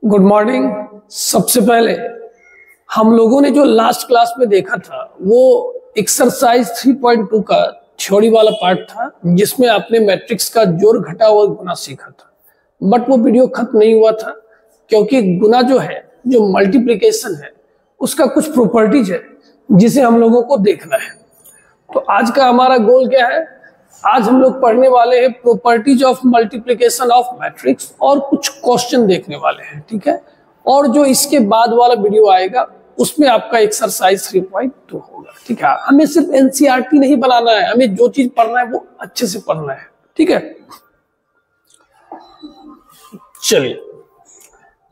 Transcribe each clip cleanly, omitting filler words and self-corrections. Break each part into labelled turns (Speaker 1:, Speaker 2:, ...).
Speaker 1: Good morning. सबसे पहले हम लोगों ने जो लास्ट क्लास में देखा था वो एक्सरसाइज 3.2 का थ्योरी वाला पार्ट था, जिसमें आपने मैट्रिक्स का जोड़ घटा और गुना सीखा था। बट वो वीडियो खत्म नहीं हुआ था, क्योंकि गुना जो है, जो मल्टीप्लिकेशन है, उसका कुछ प्रॉपर्टीज है जिसे हम लोगों को देखना है। तो आज का हमारा गोल क्या है? आज हम लोग पढ़ने वाले हैं properties of multiplication of matrix और कुछ क्वेश्चन देखने वाले हैं, ठीक है। और जो इसके बाद वाला वीडियो आएगा उसमें आपका एक्सरसाइज 3.2 होगा, ठीक है। हमें सिर्फ एनसीईआरटी नहीं बनाना है, हमें जो चीज पढ़ना है वो अच्छे से पढ़ना है, ठीक है। चलिए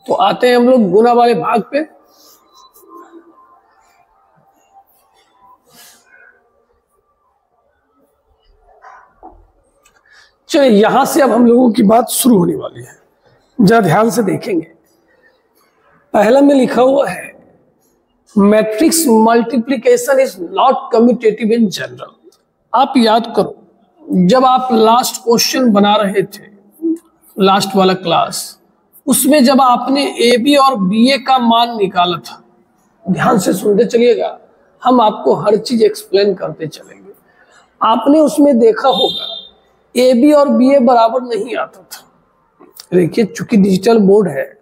Speaker 1: तो आते हैं हम लोग गुना वाले भाग पे। चलिए यहां से अब हम लोगों की बात शुरू होने वाली है, जरा ध्यान से देखेंगे। पहला में लिखा हुआ है matrix multiplication is not commutative in general. आप याद करो, जब आप लास्ट क्वेश्चन बना रहे थे, लास्ट वाला क्लास, उसमें जब आपने ए बी और बी ए का मान निकाला था, ध्यान से सुनते चलिएगा, हम आपको हर चीज एक्सप्लेन करते चलेंगे। आपने उसमें देखा होगा ए बी और बी ए बराबर नहीं आता था। देखिए, चूंकि डिजिटल बोर्ड है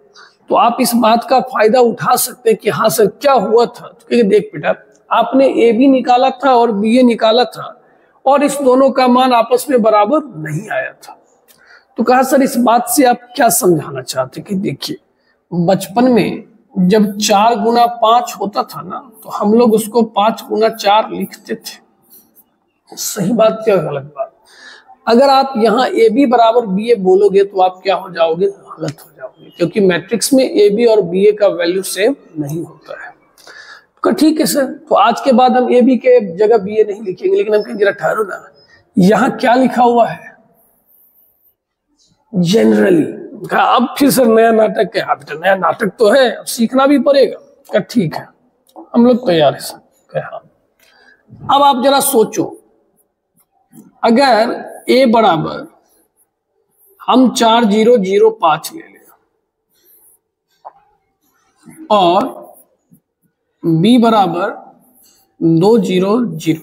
Speaker 1: तो आप इस बात का फायदा उठा सकते हैं कि हाँ सर क्या हुआ था। क्योंकि देख बेटा, आपने ए बी निकाला था और बी ए निकाला था और इस दोनों का मान आपस में बराबर नहीं आया था। तो कहा सर इस बात से आप क्या समझाना चाहते कि देखिए, बचपन में जब 4 गुना 5 होता था ना, तो हम लोग उसको 5 गुना 4 लिखते थे। सही बात क्या गलत बात? अगर आप यहाँ ए बी बराबर बी ए बोलोगे तो आप क्या हो जाओगे? गलत हो जाओगे, क्योंकि मैट्रिक्स में ए बी और बी ए का वैल्यू सेम नहीं होता है। तो ठीक है सर, तो आज के बाद हम ए बी के जगह बी ए नहीं लिखेंगे, लेकिन हम कहेंगे जरा ठहरो ना, यहाँ क्या लिखा हुआ है? जनरली। अब फिर सर नया नाटक है? बेटा नया नाटक तो है, अब सीखना भी पड़ेगा। ठीक है, हम लोग तैयार है सर। हाँ, अब आप जरा सोचो, अगर ए बराबर हम 4005 ले लें और बी बराबर 2003,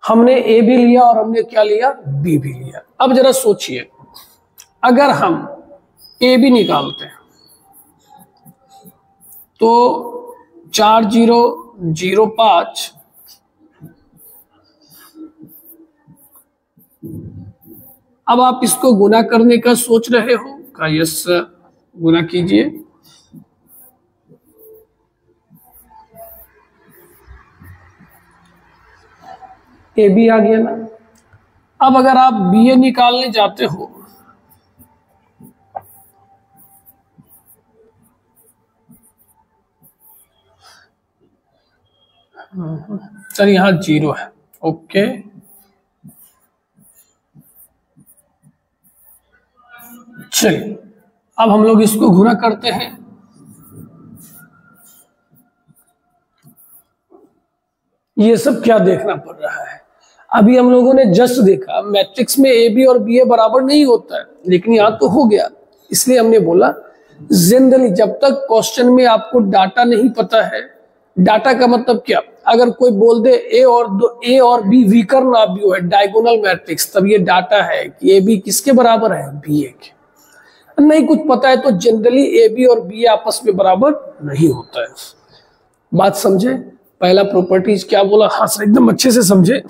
Speaker 1: हमने ए भी लिया और हमने क्या लिया? बी भी लिया। अब जरा सोचिए, अगर हम ए बी निकालते हैं तो 4005 अब आप इसको गुना करने का सोच रहे हो का? यस, गुना कीजिए। ए बी आ गया ना। अब अगर आप बी ए निकालने जाते हो सर, यहां 0 है, ओके। चलिए अब हम लोग इसको गुना करते हैं। ये सब क्या देखना पड़ रहा है? अभी हम लोगों ने जस्ट देखा मैट्रिक्स में ए बी और बी ए बराबर नहीं होता है, लेकिन यहां तो हो गया। इसलिए हमने बोला जनरली जब तक क्वेश्चन में आपको डाटा नहीं पता है, डाटा का मतलब क्या, अगर कोई बोल दे ए और बी वीकर ना भी हो, डायगोनल मैट्रिक्स, तब ये डाटा है कि ए बी किसके बराबर है? बी ए के। नहीं कुछ पता है तो जनरली ए बी और बी आपस में बराबर नहीं होता है। बात समझे? पहला प्रॉपर्टीज क्या बोला? हाँ सर, एकदम अच्छे से समझे।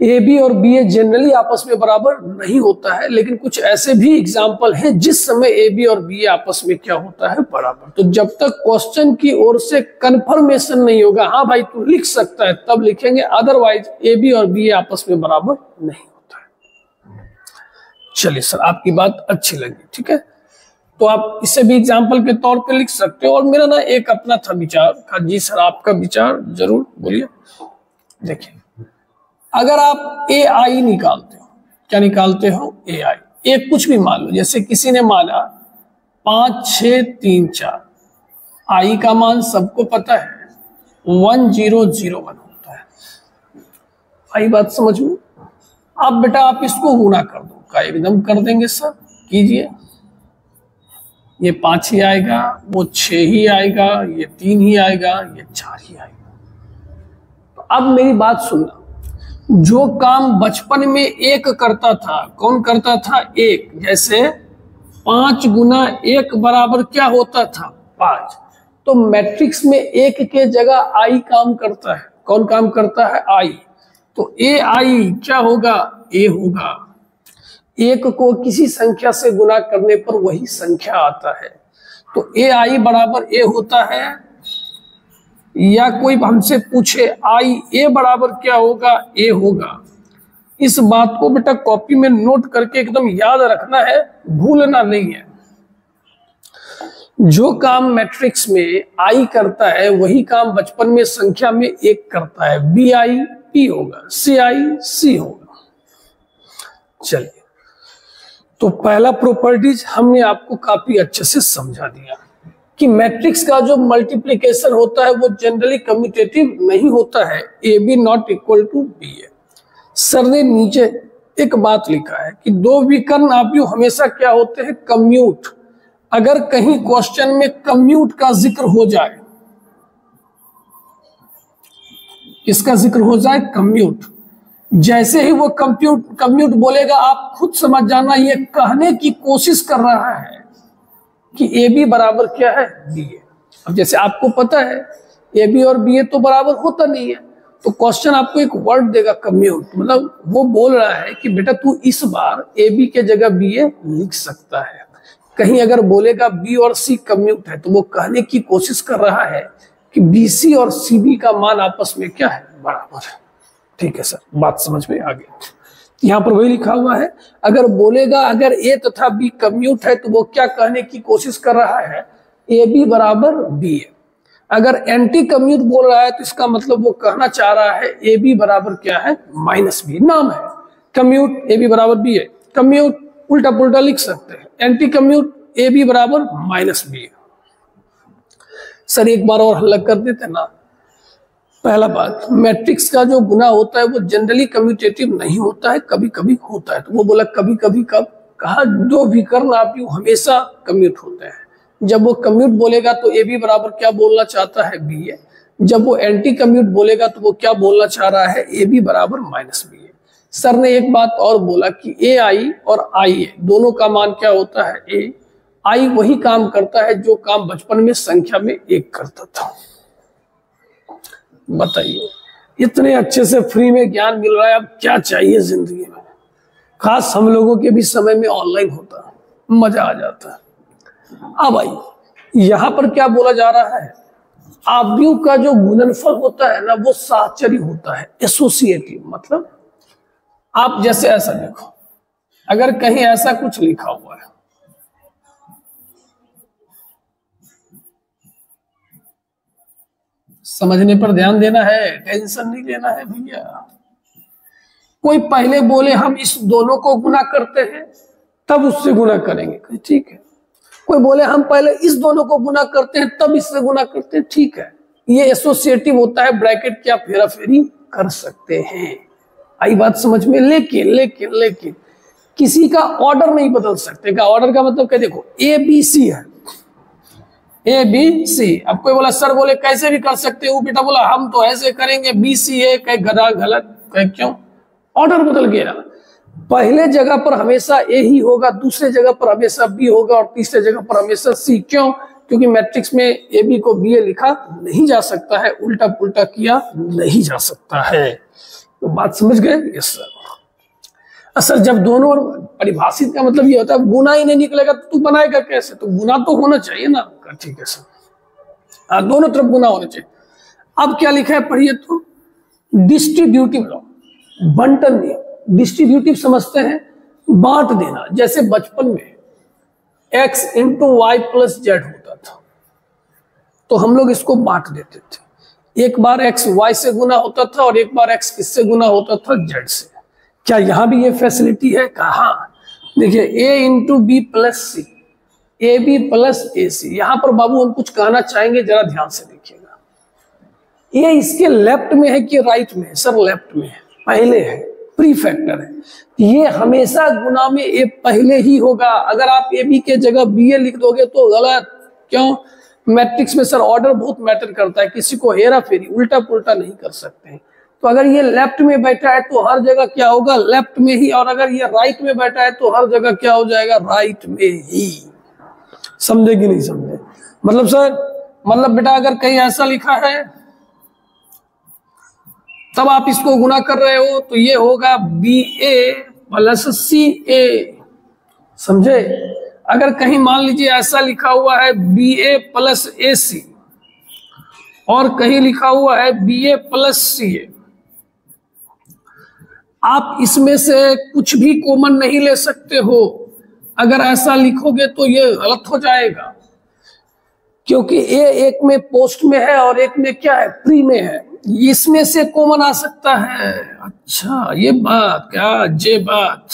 Speaker 1: ए बी और बी ए जनरली आपस में बराबर नहीं होता है, लेकिन कुछ ऐसे भी एग्जाम्पल हैं जिस समय ए बी और बी ए आपस में क्या होता है? बराबर। तो जब तक क्वेश्चन की ओर से कंफर्मेशन नहीं होगा, हाँ भाई तू लिख सकता है, तब लिखेंगे, अदरवाइज ए बी और बी ए आपस में बराबर नहीं होता है। चलिए सर, आपकी बात अच्छी लगी, ठीक है। तो आप इसे भी एग्जाम्पल के तौर पे लिख सकते हो। और मेरा ना एक अपना था विचार। जी सर, आपका विचार जरूर बोलिए। देखिए, अगर आप ए आई निकालते हो, क्या निकालते हो? ए आई। एक कुछ भी मान लो, जैसे किसी ने माना 5 6 3 4, आई का मान सबको पता है 1001 होता है। आई बात समझ में? अब बेटा आप इसको गुणा कर दो, का एकदम कर देंगे सर। कीजिए, ये 5 ही आएगा, वो 6 ही आएगा, ये 3 ही आएगा, ये 4 ही आएगा। तो अब मेरी बात सुनना, जो काम बचपन में 1 करता था, कौन करता था? 1। जैसे 5 गुना 1 बराबर क्या होता था? 5। तो मैट्रिक्स में 1 के जगह आई काम करता है। कौन काम करता है? आई। तो ए आई क्या होगा? ए होगा। 1 को किसी संख्या से गुना करने पर वही संख्या आता है। तो ए आई बराबर ए होता है। या कोई हमसे पूछे आई ए बराबर क्या होगा? ए होगा। इस बात को बेटा कॉपी में नोट करके एकदम याद रखना है, भूलना नहीं है। जो काम मैट्रिक्स में आई करता है वही काम बचपन में संख्या में 1 करता है। बी आई पी होगा, सी आई सी होगा। चलिए, तो पहला प्रॉपर्टीज हमने आपको काफी अच्छे से समझा दिया कि मैट्रिक्स का जो मल्टीप्लिकेशन होता है वो जनरली कम्यूटेटिव नहीं होता है। A B not equal to B है। सर ने नीचे एक बात लिखा है कि 2 विकर्ण आव्यूह हमेशा क्या होते हैं? कम्यूट। अगर कहीं क्वेश्चन में कम्यूट का जिक्र हो जाए, इसका जिक्र हो जाए कम्यूट, जैसे ही वो कम्यूट बोलेगा आप खुद समझ जाना ये कहने की कोशिश कर रहा है कि ए बी बराबर क्या है? बी ए। अब जैसे आपको पता है ए बी और बी ए तो बराबर होता नहीं है, तो क्वेश्चन आपको एक वर्ड देगा कम्यूट, मतलब वो बोल रहा है कि बेटा तू इस बार ए बी के जगह बी ए लिख सकता है। कहीं अगर बोलेगा बी और सी कम्यूट है तो वो कहने की कोशिश कर रहा है कि बी सी और सी बी का मान आपस में क्या है? बराबर है। ठीक है सर, बात समझ में आ गई। यहाँ पर वही लिखा हुआ है, अगर बोलेगा अगर ए तथा बी कम्यूट है तो वो क्या कहने की कोशिश कर रहा है? ए बी बराबर बी ए। अगर एंटी कम्यूट बोल रहा है तो इसका मतलब वो कहना चाह रहा है ए बी बराबर क्या है? Minus B. नाम है कम्यूट, ए बी बराबर बी ए। कम्यूट उल्टा पुल्टा लिख सकते हैं, एंटी कम्यूट ए बी बराबर माइनस बी। सर एक बार और हल कर देते ना। पहला बात, मैट्रिक्स का जो गुना होता है वो जनरली कम्यूटेटिव नहीं होता है, कभी कभी होता है। तो वो बोला कभी कभी, कब? कहा 2 विकर्ण आव्यूह हमेशा कम्यूट होते हैं। जब वो कम्यूट बोलेगा तो ए बी बराबर क्या बोलना चाहता है? बी ए। जब वो एंटी कम्यूट बोलेगा तो वो क्या बोलना चाह रहा है? ए बी बराबर माइनस बी ए। सर ने एक बात और बोला कि ए आई और आई ए दोनों का मान क्या होता है? ए आई वही काम करता है जो काम बचपन में संख्या में 1 करता था। बताइए, इतने अच्छे से फ्री में ज्ञान मिल रहा है, अब क्या चाहिए जिंदगी में? खास हम लोगों के भी समय में ऑनलाइन होता, मजा आ जाता। अब आई यहां पर क्या बोला जा रहा है? आव्यूह का जो गुणनफल होता है ना वो साहचर्य होता है, एसोसिएटिव। मतलब आप जैसे ऐसा देखो, अगर कहीं ऐसा कुछ लिखा हुआ है, समझने पर ध्यान देना है, टेंशन नहीं लेना है भैया। कोई पहले बोले हम इस दोनों को गुना करते हैं तब उससे गुना करेंगे, ठीक है। कोई बोले हम पहले इस दोनों को गुना करते हैं तब इससे गुना करते हैं, ठीक है। ये एसोसिएटिव होता है, ब्रैकेट की आप फेरा फेरी कर सकते हैं। आई बात समझ में? लेकिन लेकिन लेकिन किसी का ऑर्डर नहीं बदल सकते। का ऑर्डर का मतलब क्या? देखो ए बी सी है, ए बी सी। अब कोई बोला सर बोले कैसे भी कर सकते हो, बेटा बोला हम तो ऐसे करेंगे, बी सी है, कहीं गधा गलत, कहीं क्यों? ऑर्डर बदल गया। पहले जगह पर हमेशा ए ही होगा, दूसरे जगह पर हमेशा बी होगा और तीसरे जगह पर हमेशा सी। क्यों? क्योंकि मैट्रिक्स में ए बी को बी ए लिखा नहीं जा सकता है, उल्टा पुल्टा किया नहीं जा सकता है। तो बात समझ गए? Yes sir. सर जब दोनों परिभाषित का मतलब ये होता है गुना ही नहीं निकलेगा तो तू बनाएगा कैसे? तो गुना तो होना चाहिए ना। ठीक है सर, दोनों तरफ गुना होना चाहिए। अब क्या लिखा है पढ़िए तो, डिस्ट्रीब्यूटिव लॉ, बंटन नियम। डिस्ट्रीब्यूटिव समझते हैं, बांट देना। जैसे बचपन में x into Y plus Z होता था तो हम लोग इसको बांट देते थे। एक बार x y से गुना होता था और एक बार x किससे गुना होता था? z से। क्या यहां भी ये फैसिलिटी है? कहा देखिए, a into B plus C, A B plus A C. यहां पर बाबू हम कुछ कहना चाहेंगे, जरा ध्यान से देखिएगा। ये इसके लेफ्ट में है कि राइट में है? सर लेफ्ट में है, पहले है। प्री फैक्टर है, ये हमेशा गुना में ए पहले ही होगा। अगर आप ए बी के जगह बी ए लिख दोगे तो गलत। क्यों? मैट्रिक्स में सर ऑर्डर बहुत मैटर करता है, किसी को हेरा फेरी उल्टा पुल्टा नहीं कर सकते हैं। तो अगर ये लेफ्ट में बैठा है तो हर जगह क्या होगा? लेफ्ट में ही। और अगर ये राइट में बैठा है तो हर जगह क्या हो जाएगा? राइट में ही। समझे कि नहीं समझे? मतलब सर, मतलब बेटा अगर कहीं ऐसा लिखा है तब आप इसको गुना कर रहे हो तो ये होगा बी ए प्लस सी ए। समझे? अगर कहीं मान लीजिए ऐसा लिखा हुआ है बी ए प्लस ए सी और कहीं लिखा हुआ है बी ए प्लस सी ए, आप इसमें से कुछ भी कॉमन नहीं ले सकते हो। अगर ऐसा लिखोगे तो ये गलत हो जाएगा, क्योंकि ए एक में पोस्ट में है और एक में क्या है? प्री में है। इसमें से कॉमन आ सकता है। अच्छा, ये बात क्या? ये बात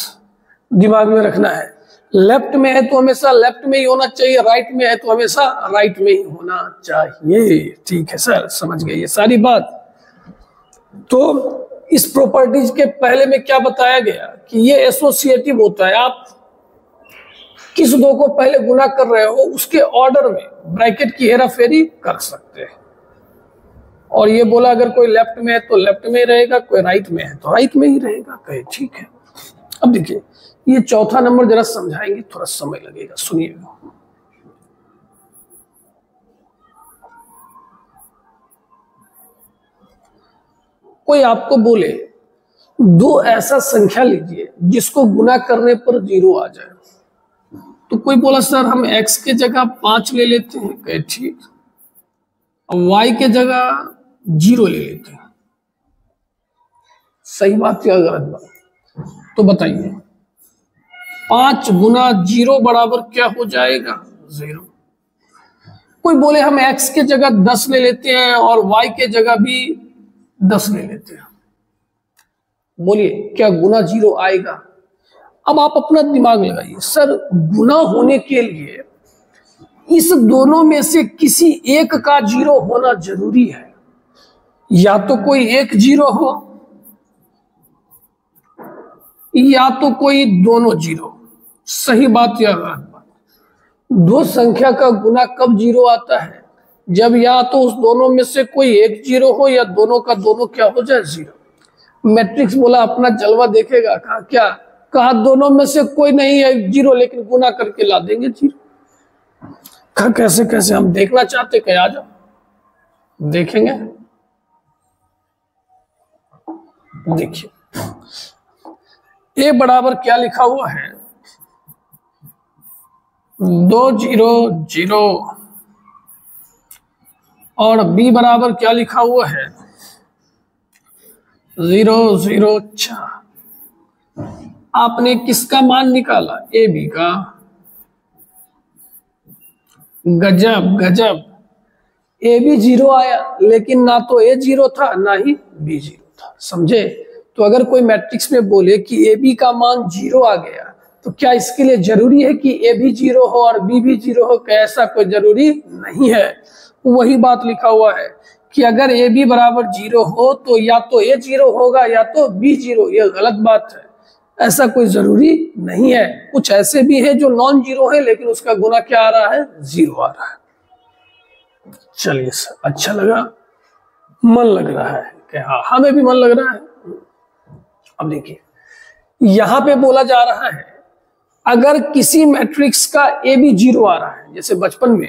Speaker 1: दिमाग में रखना है। लेफ्ट में है तो हमेशा लेफ्ट में ही होना चाहिए, राइट में है तो हमेशा राइट में ही होना चाहिए। ठीक है सर, समझ गए ये सारी बात। तो इस प्रॉपर्टीज के पहले में क्या बताया गया कि ये एसोसिएटिव होता है। आप किस दो को पहले गुना कर रहे हो उसके ऑर्डर में ब्रैकेट की हेरा फेरी कर सकते हैं। और ये बोला अगर कोई लेफ्ट में है तो लेफ्ट में ही रहेगा, कोई राइट में है तो राइट में ही रहेगा। कहे ठीक है। अब देखिए ये चौथा नंबर जरा समझाएंगे, थोड़ा समय लगेगा, सुनिएगा। कोई आपको बोले दो ऐसा संख्या लीजिए जिसको गुना करने पर 0 आ जाए, तो कोई बोला सर हम x के जगह 5 ले लेते हैं। कहे ठीक। और y के जगह 0 ले लेते हैं। सही बात या गलत बात? तो बताइए 5 गुना 0 बराबर क्या हो जाएगा? 0। कोई बोले हम x के जगह 10 ले लेते हैं और y के जगह भी 10 ले लेते हैं, बोलिए क्या गुना 0 आएगा? अब आप अपना दिमाग लगाइए। सर गुना होने के लिए इस दोनों में से किसी एक का 0 होना जरूरी है। या तो कोई एक 0 हो या तो कोई दोनों 0। सही बात या गलत बात? दो संख्या का गुना कब 0 आता है? जब या तो उस दोनों में से कोई एक 0 हो या दोनों का दोनों क्या हो जाए? 0। मैट्रिक्स बोला अपना जलवा देखेगा। कहा क्या? कहा दोनों में से कोई नहीं है 0, लेकिन गुना करके ला देंगे 0। कहा कैसे कैसे? हम देखना चाहते। कहे आ जाओ देखेंगे। देखिए ए बराबर क्या लिखा हुआ है? 2 0 0 और बी बराबर क्या लिखा हुआ है? 0 0 4। आपने किसका मान निकाला? ए बी का। गजब गजब। ए भी 0 आया, लेकिन ना तो ए 0 था ना ही बी 0 था। समझे? तो अगर कोई मैट्रिक्स में बोले कि ए बी का मान 0 आ गया तो क्या इसके लिए जरूरी है कि ए भी 0 हो और बी भी 0 हो? क्या ऐसा कोई जरूरी नहीं है। वही बात लिखा हुआ है कि अगर ए बी बराबर 0 हो तो या तो ए 0 होगा या तो बी 0। यह गलत बात है। ऐसा कोई जरूरी नहीं है। कुछ ऐसे भी है जो नॉन 0 है लेकिन उसका गुना क्या आ रहा है? 0 आ रहा है। चलिए सर, अच्छा लगा, मन लग रहा है कि हाँ हमें भी मन लग रहा है। अब देखिए यहां पे बोला जा रहा है अगर किसी मैट्रिक्स का ए भी 0 आ रहा है, जैसे बचपन में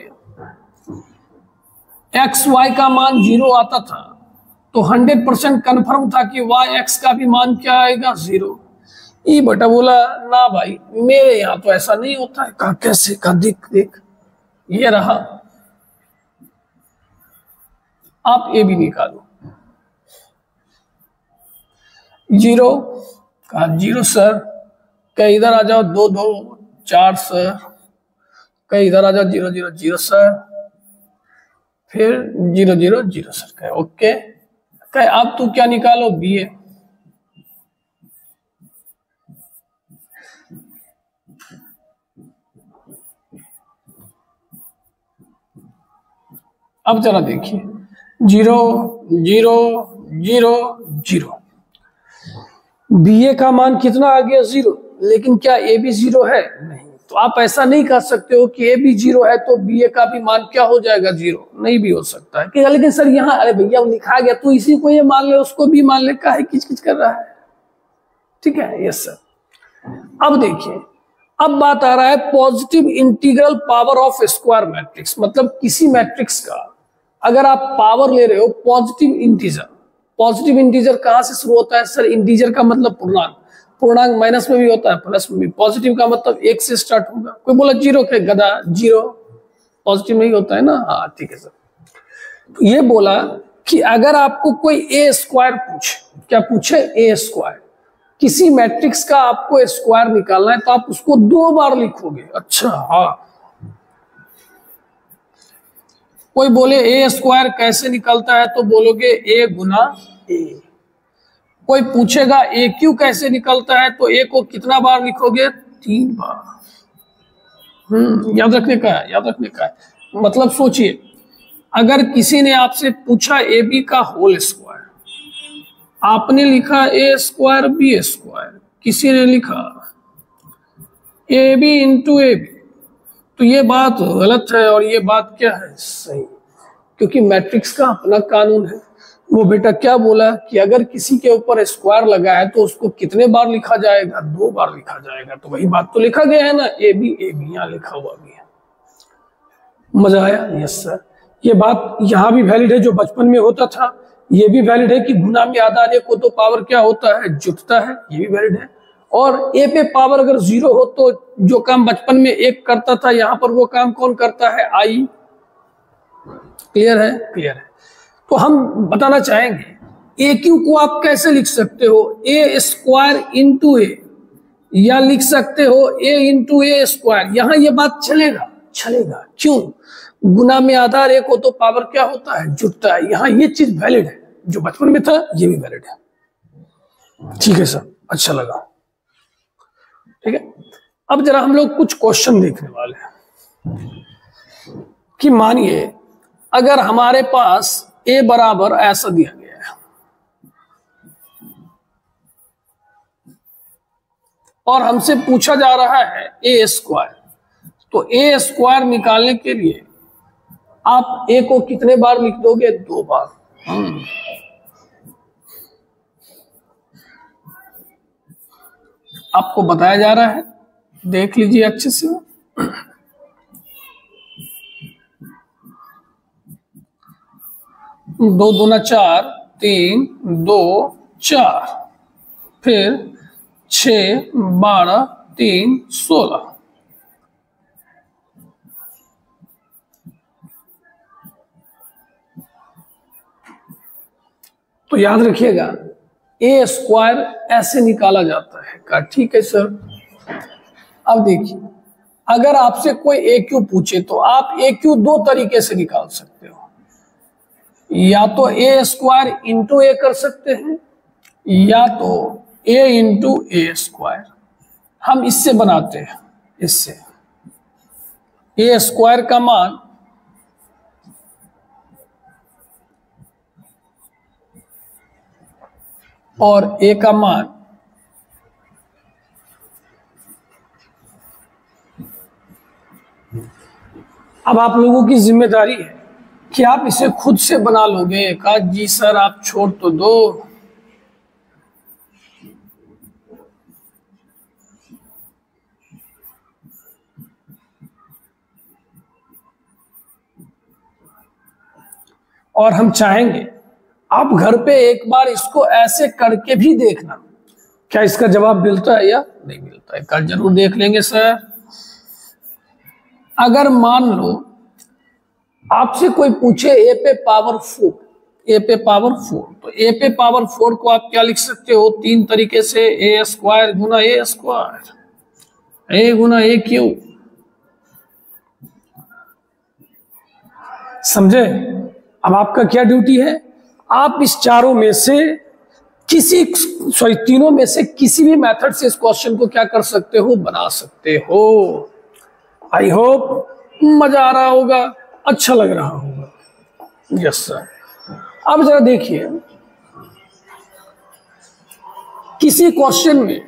Speaker 1: एक्स वाई का मान 0 आता था तो 100% कन्फर्म था कि वाई एक्स का भी मान क्या आएगा? 0। ये बेटा बोला ना भाई मेरे यहां तो ऐसा नहीं होता है। कहा कैसे? कहा देख देख ये रहा, आप ए भी निकालो। 0। कहा 0 सर। कहीं इधर आ जाओ 2 2 4 सर। कहीं इधर आ जाओ 0 0 0 सर। फिर 0 0 0 सर। कहे ओके। कहे अब तू क्या निकालो? बी ए। अब जरा देखिए 0 0 0 0 बी ए का मान कितना आ गया 0, लेकिन क्या ए भी 0 है? नहीं। तो आप ऐसा नहीं कर सकते हो कि ए भी 0 है तो बी ए का भी मान क्या हो जाएगा 0, नहीं भी हो सकता है कि लेकिन सर यहाँ अरे भैया लिखा गया तो इसी को ये मान ले उसको भी मान ले, काहे किच-किच कर रहा है। ठीक है, यस सर। अब देखिए, अब बात आ रहा है positive integral power of square matrix, मतलब किसी मैट्रिक्स का अगर आप पावर ले रहे हो पॉजिटिव इंटीजर। पॉजिटिव इंटीजर कहां से शुरू होता है? सर इंटीजर का मतलब पूर्णांक, पूर्णांक माइनस में भी होता है प्लस में भी। पॉजिटिव का मतलब 1 से स्टार्ट होगा। कोई बोला 0 के गधा, 0 पॉजिटिव नहीं होता है ना। हाँ ठीक है सर। तो ये बोला कि अगर आपको कोई ए स्क्वायर पूछे, क्या पूछे? ए स्क्वायर, किसी मैट्रिक्स का आपको स्क्वायर निकालना है तो आप उसको 2 बार लिखोगे। अच्छा हाँ। कोई बोले ए स्क्वायर कैसे निकलता है तो बोलोगे ए गुना ए। कोई पूछेगा ए क्यू कैसे निकलता है तो ए को कितना बार लिखोगे? 3 बार। याद रखने का है, याद रखने का है। मतलब सोचिए, अगर किसी ने आपसे पूछा ए बी का होल स्क्वायर, आपने लिखा ए स्क्वायर बी स्क्वायर, किसी ने लिखा A B into A B, तो ये बात गलत है और ये बात क्या है? सही। क्योंकि मैट्रिक्स का अपना कानून है। वो बेटा क्या बोला कि अगर किसी के ऊपर स्क्वायर लगा है तो उसको कितने बार लिखा जाएगा? 2 बार लिखा जाएगा। तो वही बात तो लिखा गया है ना, ए बी यहाँ लिखा हुआ भी है। मजा आया? Yes sir. ये बात यहाँ भी वैलिड है, जो बचपन में होता था। ये भी वैलिड है कि गुना में आधा को तो पावर क्या होता है? जुटता है। ये भी वैलिड है। और ए पे पावर अगर 0 हो तो जो काम बचपन में 1 करता था, यहां पर वो काम कौन करता है? आई। क्लियर है? क्लियर है। तो हम बताना चाहेंगे ए क्यू को आप कैसे लिख सकते हो? ए स्क्वायर इंटू ए, या लिख सकते हो ए इंटू ए स्क्वायर। यहां ये बात चलेगा? चलेगा। क्यों? गुना में आधार 1 हो तो पावर क्या होता है? जुटता है। यहां ये चीज वैलिड है, जो बचपन में था ये भी वैलिड है। ठीक है सर, अच्छा लगा। ठीक है, अब जरा हम लोग कुछ क्वेश्चन देखने वाले हैं कि मानिए अगर हमारे पास ए बराबर ऐसा दिया गया है और हमसे पूछा जा रहा है ए स्क्वायर, तो ए स्क्वायर निकालने के लिए आप ए को कितने बार लिख दोगे? 2 बार। आपको बताया जा रहा है, देख लीजिए अच्छे से। 2 दूना 4, 3 2 4, फिर 6 12 3 16। तो याद रखिएगा ए स्क्वायर ऐसे निकाला जाता है। का ठीक है सर। अब देखिए, अगर आपसे कोई ए क्यू पूछे तो आप ए क्यू 2 तरीके से निकाल सकते हो। या तो ए स्क्वायर इंटू ए कर सकते हैं, या तो ए इंटू ए स्क्वायर। हम इससे बनाते हैं, इससे ए स्क्वायर का मान और ए का मान अब आप लोगों की जिम्मेदारी है कि आप इसे खुद से बना लोगे। कहा जी सर आप छोड़ तो दो। और हम चाहेंगे आप घर पे एक बार इसको ऐसे करके भी देखना, क्या इसका जवाब मिलता है या नहीं मिलता है। कल जरूर देख लेंगे सर। अगर मान लो आपसे कोई पूछे ए पे पावर 4, ए पे पावर 4, तो ए पे पावर 4 को आप क्या लिख सकते हो? 3 तरीके से, ए स्क्वायर गुना ए स्क्वायर, ए गुना ए क्यू। समझे? अब आपका क्या ड्यूटी है? आप इस चारों में से किसी, सॉरी तीनों में से किसी भी मेथड से इस क्वेश्चन को क्या कर सकते हो? बना सकते हो। आई होप मजा आ रहा होगा, अच्छा लग रहा होगा। Yes sir. अब जरा देखिए किसी क्वेश्चन में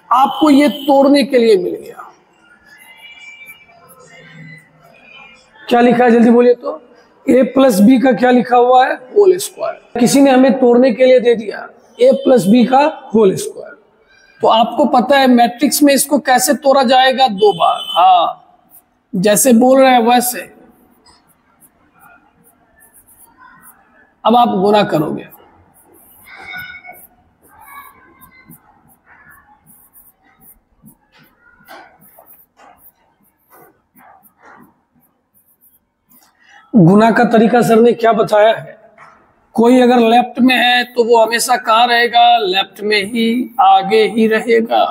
Speaker 1: आपको ये तोड़ने के लिए मिल गया, क्या लिखा है जल्दी बोलिए तो? a प्लस बी का क्या लिखा हुआ है? Whole square. किसी ने हमें तोड़ने के लिए दे दिया a प्लस बी का होल स्क्वायर। तो आपको पता है मैट्रिक्स में इसको कैसे तोड़ा जाएगा? 2 बार। हाँ, जैसे बोल रहे हैं वैसे। अब आप गुना करोगे, गुना का तरीका सर ने क्या बताया है? कोई अगर लेफ्ट में है तो वो हमेशा कहाँ रहेगा? लेफ्ट में ही, आगे ही रहेगा।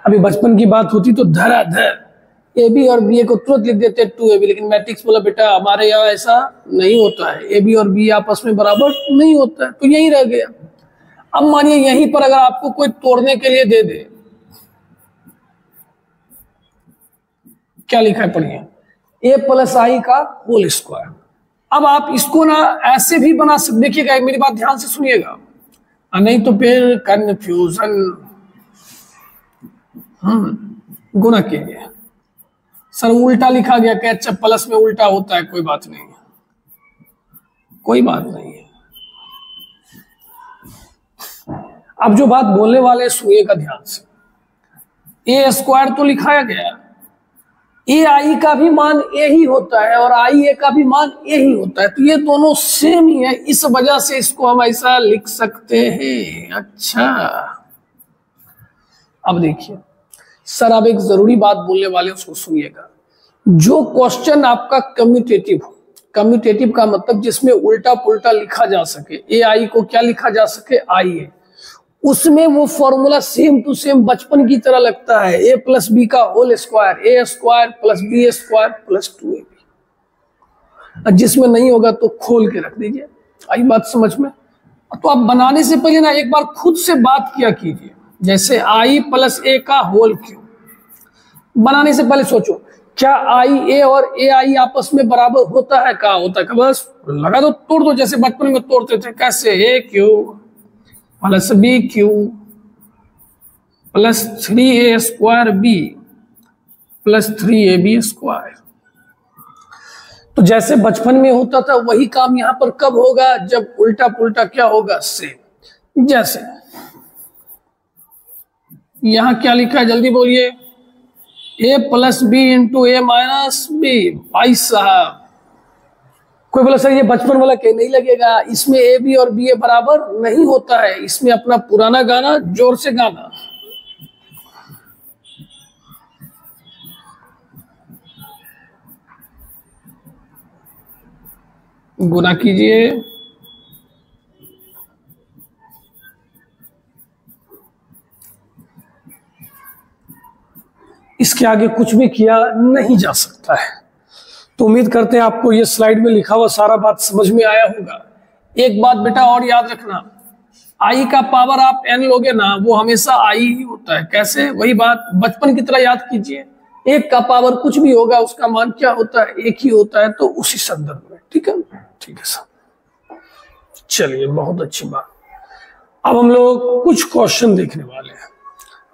Speaker 1: अभी बचपन की बात होती तो धराधर ए बी और बी ए को तुरंत लिख देते 2ab, लेकिन मैट्रिक्स बोला बेटा हमारे यहाँ ऐसा नहीं होता है, ए बी और बी आपस में बराबर नहीं होता है, तो यही रह गया। अब मानिए यहीं पर अगर आपको कोई तोड़ने के लिए दे दे, क्या लिखा है पढ़िए? a प्लस आई का होल स्क्वायर। अब आप इसको ना ऐसे भी बना सकते, देखिएगा मेरी बात ध्यान से सुनिएगा, नहीं तो फिर कंफ्यूजन। गुना कीजिए। सर उल्टा लिखा गया, क्या? अच्छा प्लस में उल्टा होता है, कोई बात नहीं, कोई बात नहीं है। अब जो बात बोलने वाले सुनिएगा ध्यान से। ए स्क्वायर तो लिखाया गया, ए आई का भी मान ए ही होता है और आई ए का भी मान ए ही होता है, तो ये दोनों सेम ही है, इस वजह से इसको हम ऐसा लिख सकते हैं। अच्छा, अब देखिए सर, अब एक जरूरी बात बोलने वाले उसको सुनिएगा। जो क्वेश्चन आपका कम्यूटेटिव हो, कम्यूटेटिव का मतलब जिसमें उल्टा पुल्टा लिखा जा सके, ए आई को क्या लिखा जा सके? आई ए, उसमें वो फॉर्मूला सेम टू सेम बचपन की तरह लगता है, a प्लस बी का whole square, A square plus B square plus 2ab। जिसमें नहीं होगा तो खोल के रख दीजिए। आई बात समझ में? तो आप बनाने से पहले ना एक बार खुद से बात किया कीजिए, जैसे आई प्लस ए का होल क्यूब। बनाने से पहले सोचो, क्या आई ए और ए आई आपस में बराबर होता है? कहा होता है? बस लगा दो, तोड़ दो, जैसे बचपन में तोड़ते थे। कैसे? A cube plus B cube plus 3a square B plus 3ab square. तो जैसे बचपन में होता था वही काम यहां पर कब होगा? जब उल्टा पुल्टा क्या होगा? सेम। जैसे यहां क्या लिखा है जल्दी बोलिए? a plus B into A minus B. भाई साहब, कोई बोला सर ये बचपन वाला कहीं नहीं लगेगा, इसमें ए बी और बी ए बराबर नहीं होता है, इसमें अपना पुराना गाना जोर से गाना। गुना कीजिए, इसके आगे कुछ भी किया नहीं जा सकता है। तो उम्मीद करते हैं आपको ये स्लाइड में लिखा हुआ सारा बात समझ में आया होगा। एक बात बेटा और याद रखना, आई का पावर आप n लोगे ना, वो हमेशा आई ही होता है। कैसे? वही बात बचपन की तरह याद कीजिए, एक का पावर कुछ भी होगा उसका मान क्या होता है? एक ही होता है। तो उसी संदर्भ में, ठीक है? ठीक है सर, चलिए बहुत अच्छी बात। अब हम लोग कुछ क्वेश्चन देखने वाले हैं।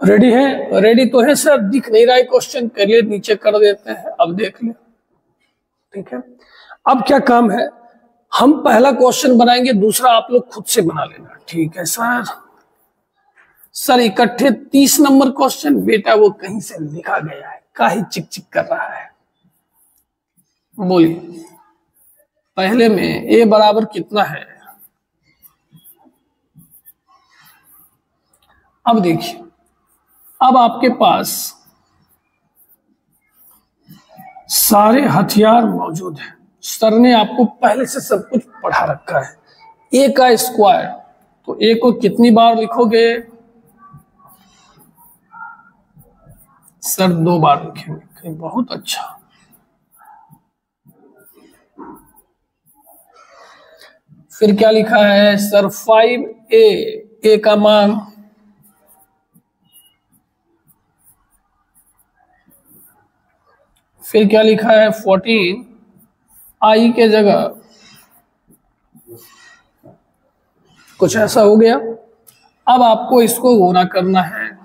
Speaker 1: रेडी है? रेडी तो है सर? दिख नहीं रहा है क्वेश्चन, करिए नीचे कर देते हैं, अब देख ले। ठीक है, अब क्या काम है, हम पहला क्वेश्चन बनाएंगे, दूसरा आप लोग खुद से बना लेना। ठीक है सर? सर इकट्ठे 30 नंबर क्वेश्चन? बेटा वो कहीं से लिखा गया है, काहे चिक चिक कर रहा है? बोलिए, पहले में a बराबर कितना है? अब देखिए, अब आपके पास सारे हथियार मौजूद हैं। सर ने आपको पहले से सब कुछ पढ़ा रखा है। ए का स्क्वायर, तो ए को कितनी बार लिखोगे? सर 2 बार लिखेंगे। बहुत अच्छा। फिर क्या लिखा है सर? 5a, ए का मान फिर क्या लिखा है? 14 आई के जगह कुछ ऐसा हो गया। अब आपको इसको गुना करना है।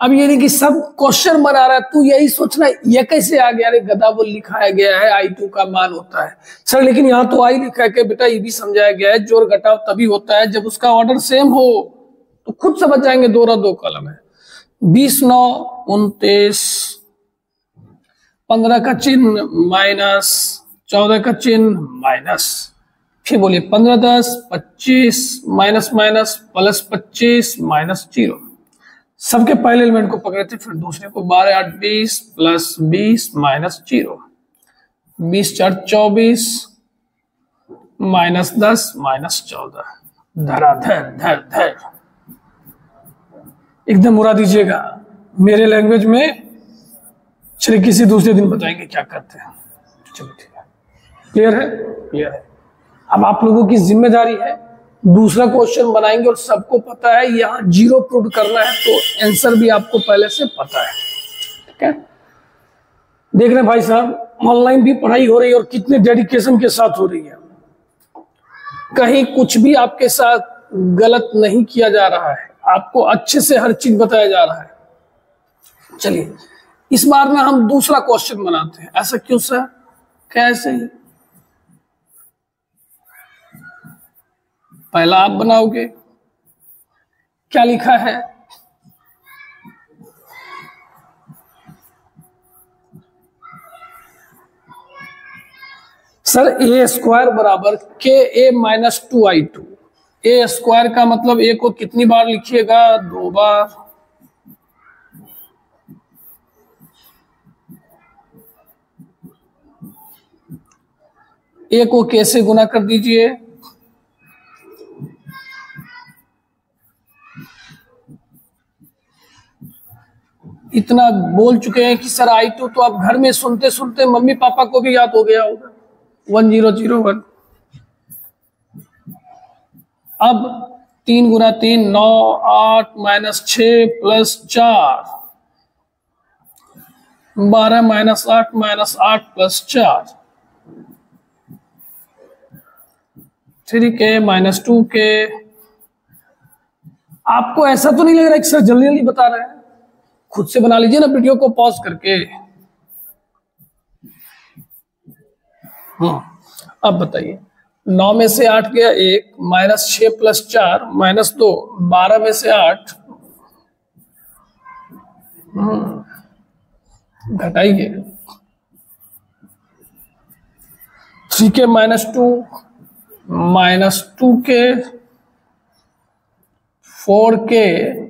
Speaker 1: अब ये नहीं कि सब क्वेश्चन बना रहा है, तू यही सोचना ये कैसे आ गया, अरे गधा, वो लिखाया गया है I2 का मान होता है सर, लेकिन यहाँ तो आई लिखा है कि बेटा ये भी समझाया गया है जोड़ घटाव तभी होता है जब उसका ऑर्डर सेम हो। तो खुद समझ जाएंगे, 2 और 2 कॉलम है। 20 9 29, 15 का चिन्ह माइनस, 14 का चिन्ह माइनस, फिर बोलिए 15 10 25 माइनस माइनस प्लस 25 माइनस 0। सबके पहले एलिमेंट को पकड़े थे, फिर दूसरे को 12 8 20 प्लस 20 माइनस 0, 20 4 24 माइनस 10 माइनस 14। धराधर धर धर एकदम उड़ा दीजिएगा मेरे लैंग्वेज में। चलिए किसी दूसरे दिन बताएंगे क्या करते हैं। चलिए ठीक है, क्लियर है, क्लियर है। अब आप लोगों की जिम्मेदारी है, दूसरा क्वेश्चन बनाएंगे और सबको पता है यहाँ 0 प्रूव करना है, तो आंसर भी आपको पहले से पता है। ठीक है, देख रहे हैं भाई साहब, ऑनलाइन भी पढ़ाई हो रही है और कितने डेडिकेशन के साथ हो रही है। कहीं कुछ भी आपके साथ गलत नहीं किया जा रहा है, आपको अच्छे से हर चीज बताया जा रहा है। चलिए इस बार में हम दूसरा क्वेश्चन बनाते हैं। ऐसा क्यों सर? कैसे ही पहला आप बनाओगे, क्या लिखा है? सर ए स्क्वायर बराबर के ए माइनस 2I2। ए स्क्वायर का मतलब ए को कितनी बार लिखिएगा? 2 बार। ए को कैसे गुना कर दीजिए? इतना बोल चुके हैं कि सर I2 तो आप घर में सुनते सुनते मम्मी पापा को भी याद हो गया होगा, 1001। अब 3 गुना 3 9 8 minus 6 plus 4 12 minus 8 minus 8 plus 4 3K minus 2K। आपको ऐसा तो नहीं लग रहा कि सर जल्दी जल्दी बता रहे हैं? खुद से बना लीजिए ना वीडियो को पॉज करके। अब बताइए, 9 में से 8 गया 1 माइनस 6 प्लस 4 माइनस 2, 12 में से 8 घटाइए, 3K minus 2 minus 2K 4K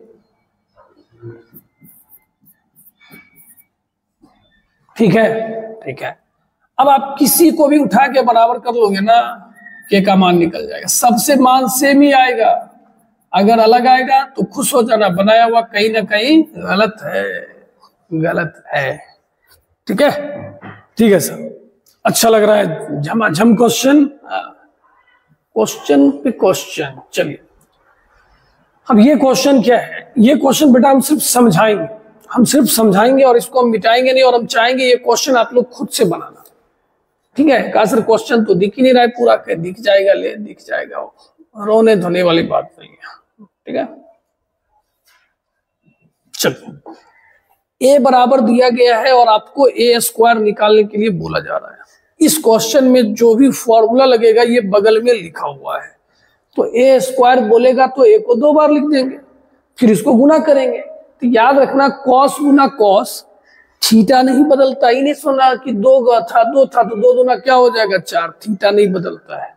Speaker 1: ठीक है, ठीक है। अब आप किसी को भी उठा के बराबर कर लोगे ना, के का मान निकल जाएगा, सबसे मान सेम ही आएगा। अगर अलग आएगा तो खुश हो जाना, बनाया हुआ कहीं ना कहीं गलत है, गलत है। ठीक है, ठीक है सर, अच्छा लग रहा है, झमाझम क्वेश्चन, क्वेश्चन पे क्वेश्चन। चलिए अब ये क्वेश्चन क्या है? ये क्वेश्चन बेटा हम सिर्फ समझाएंगे, हम सिर्फ समझाएंगे और इसको हम मिटाएंगे नहीं, और हम चाहेंगे ये क्वेश्चन आप लोग खुद से बनाना। ठीक है, कहा सर क्वेश्चन तो दिख ही नहीं रहा है पूरा, के दिख जाएगा, ले दिख जाएगा, रोने धोने वाली बात नहीं है। ठीक है, चलो ए बराबर दिया गया है और आपको ए स्क्वायर निकालने के लिए बोला जा रहा है। इस क्वेश्चन में जो भी फॉर्मूला लगेगा ये बगल में लिखा हुआ है, तो ए स्क्वायर बोलेगा तो ए को 2 बार लिख देंगे, फिर इसको गुना करेंगे। तो याद रखना, कॉस गुना कॉस, थीटा नहीं बदलता। ही नहीं सुना कि 2 था 2 था तो 2 दूना क्या हो जाएगा 4, थीटा नहीं बदलता है।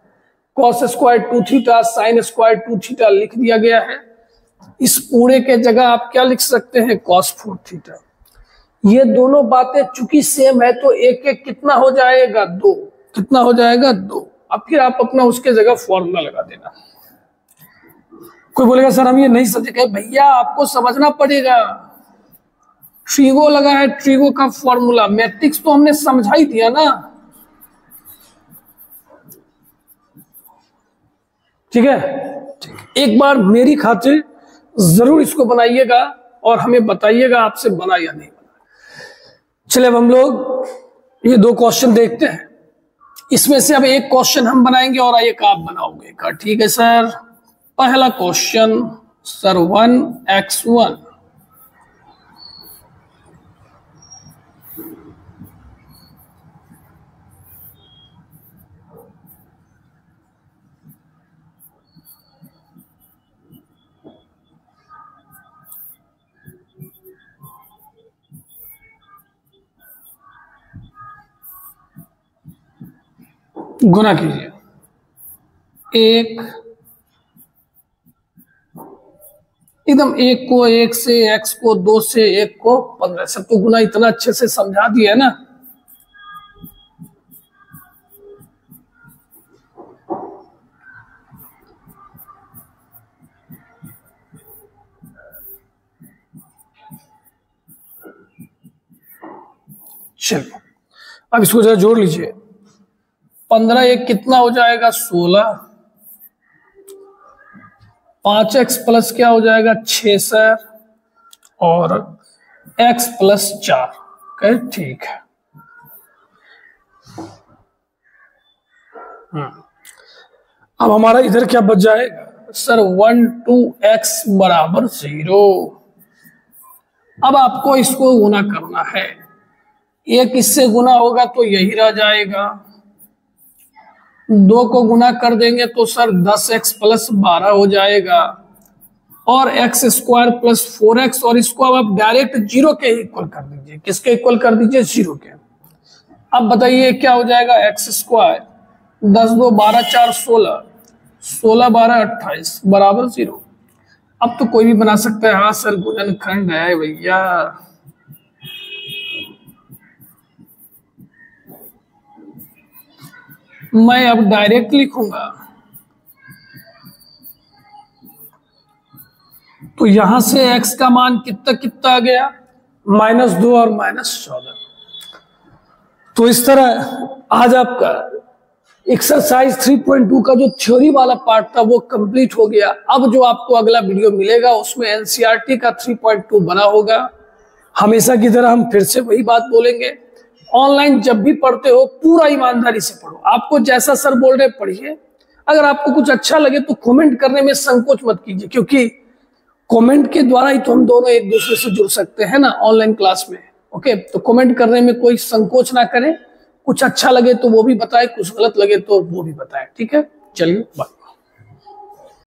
Speaker 1: Cos square 2 theta, sine square 2 theta लिख दिया गया है। इस पूरे के जगह आप क्या लिख सकते हैं? Cos 4 theta. ये दोनों बातें चूंकि सेम है तो एक एक कितना हो जाएगा? 2। कितना हो जाएगा? 2। अब फिर आप अपना उसके जगह फॉर्मूला लगा देना। कोई बोलेगा सर हम ये नहीं समझे, कहे भैया आपको समझना पड़ेगा। ट्रिगो लगा है, ट्रिगो का फॉर्मूला, मैट्रिक्स तो हमने समझा ही दिया ना। ठीक है, एक बार मेरी खातिर जरूर इसको बनाइएगा और हमें बताइएगा आपसे बना या नहीं बना। चलिए अब हम लोग ये 2 क्वेश्चन देखते हैं। इसमें से अब एक क्वेश्चन हम बनाएंगे और एक आप बनाओगे का, ठीक है सर। पहला क्वेश्चन सर 1x1 गुना कीजिए, 1 एकदम 1 को 1 से, x को 2 से, 1 को 15 से। तो गुना इतना अच्छे से समझा दिया है ना। चलो अब इसको जरा जोड़ लीजिए। 15 1 कितना हो जाएगा 16, 5x प्लस क्या हो जाएगा 6 सर, और x प्लस 4। कहे ठीक है। अब हमारा इधर क्या बच जाएगा सर 1 2x बराबर 0। अब आपको इसको गुना करना है, 1 इससे गुना होगा तो यही रह जाएगा, 2 को गुना कर देंगे तो सर 10x प्लस 12 हो जाएगा, और x स्क्वायर प्लस 4x, और इसको अब आप डायरेक्ट 0 के इक्वल कर दीजिए। किसके इक्वल कर दीजिए 0 के। अब बताइए क्या हो जाएगा x स्क्वायर 10 2 12 4 16, 16 12 28 बराबर 0। अब तो कोई भी बना सकता है। हाँ सर गुणनखंड है भैया। मैं अब डायरेक्ट लिखूंगा, तो यहां से x का मान कितना कितना आ गया -2 और -14। तो इस तरह आज आपका एक्सरसाइज 3.2 का जो थ्योरी वाला पार्ट था वो कंप्लीट हो गया। अब जो आपको अगला वीडियो मिलेगा उसमें एनसीईआरटी का 3.2 बना होगा। हमेशा की तरह हम फिर से वही बात बोलेंगे, ऑनलाइन जब भी पढ़ते हो पूरा ईमानदारी से पढ़ो। आपको जैसा सर बोल रहे पढ़िए। अगर आपको कुछ अच्छा लगे तो कमेंट करने में संकोच मत कीजिए, क्योंकि कमेंट के द्वारा ही तो हम दोनों एक दूसरे से जुड़ सकते हैं ना ऑनलाइन क्लास में। ओके, तो कमेंट करने में कोई संकोच ना करें। कुछ अच्छा लगे तो वो भी बताएं, कुछ गलत लगे तो वो भी बताएं। ठीक है, चलिए बाय।